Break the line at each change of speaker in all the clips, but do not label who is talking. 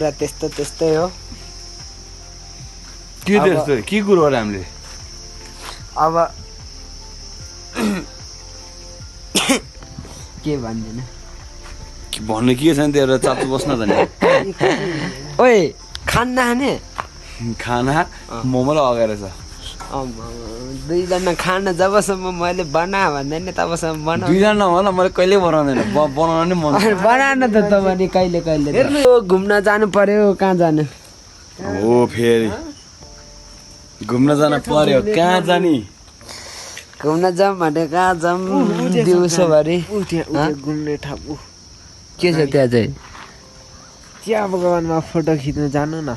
त्यस्तै हो
के त्यस्तो के कुरो हो हामीले
अब के भन्दैन
भन्नु के छ नि तेरो चाप्चु बस्न त नि
ओए खाना खाने
खाना मोमोलाई अगाएर छ
दुईजना खाना जबसम्म मैले बना भन्दैन तबसम्म बना
दुईजना होला मैले कहिले बनाउँदैन बनाउन नि मन
बनाएन त तपाईँले कहिले कहिले घुम्न जानु पर्यो कहाँ जानु
हो फेरि घुम्न जान पर्यो कहाँ जाने
घुम्न जाऊँ भने कहाँ जाऊँ दिउँसोभरि
घुम्ने ठाउँ
के छ त्यहाँ चाहिँ
चिया बगानमा फोटो खिच्न जानु न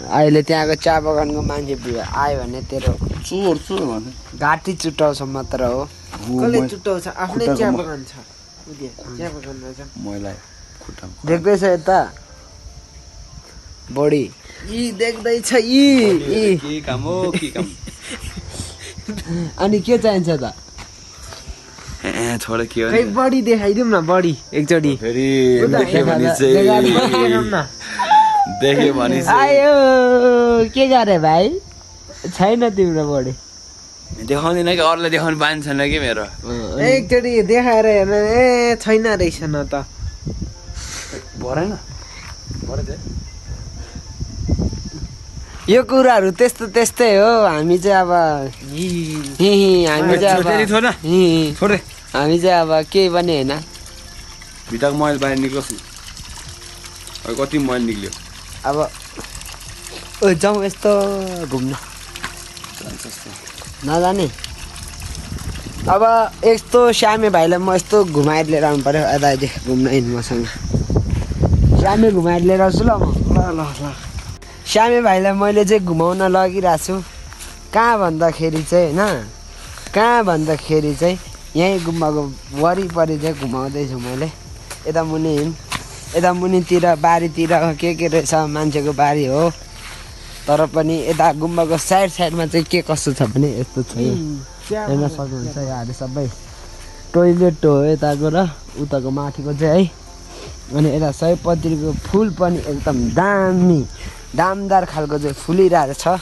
अहिले त्यहाँको चिया बगानको मान्छे आयो भने तेरो
चोर भने
घाँटी चुटाउँछ मात्र हो
कसले चुटाउँछ आफ्नै चिया बगान छ चिया बगानमा छ
मैला खुट्टा
देख्दैछ यता बढी
यी देख्दैछ यी
के काम हो के काम
अनि के चाहिन्छ त
छोडे के हो
खै बढी देखाइदिउँ न बढी एकचोटि
फेरि देख्यो भने चाहिँ देख्यो भने चाहिँ
आयो के गरे भाइ छैन तिम्रो बढी
देखाउँदिन कि अरूलाई देखाउनु बानी छैन कि मेरो
एकचोटि देखाएर हेर्न ए छैन रहेछ न त
भरेन
यो कुराहरू त्यस्तै हो हामी चाहिँ अब हामी चाहिँ अब केही पनि होइन
भित्रको मैल बाहिर निक्लोस् न कति मैल निक्ल्यो
अब जाउँ यस्तो घुम्न नजाने अब यस्तो श्यामे भाइलाई म यस्तो घुमाएर लिएर आउनु पऱ्यो यता घुम्न हिँड्नु मसँग श्यामे घुमाएर लिएर आउँछु ल म ल श्यामे भाइलाई मैले चाहिँ घुमाउन लगिरहेको छु कहाँ भन्दाखेरि चाहिँ यहीँ गुम्बाको वरिपरि चाहिँ घुमाउँदैछु मैले यता मुनितिर बारीतिर के रहेछ मान्छेको बारी हो तर पनि यता गुम्बाको साइडमा चाहिँ के कस्तो छ भने यस्तो छ हेर्न सक्नुहुन्छ यहाँहरू सबै टोइलेट हो यताको र उताको माथिको चाहिँ है अनि यता सयपत्रीको फुल पनि एकदम दामदार खालको चाहिँ फुलिरहेको छ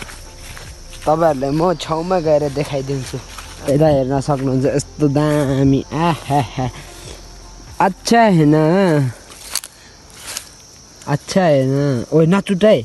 तपाईँहरूलाई म छेउमा गएर देखाइदिन्छु यता हेर्न सक्नुहुन्छ यस्तो दामी आहा अच्छा होइन ओ नचुटाए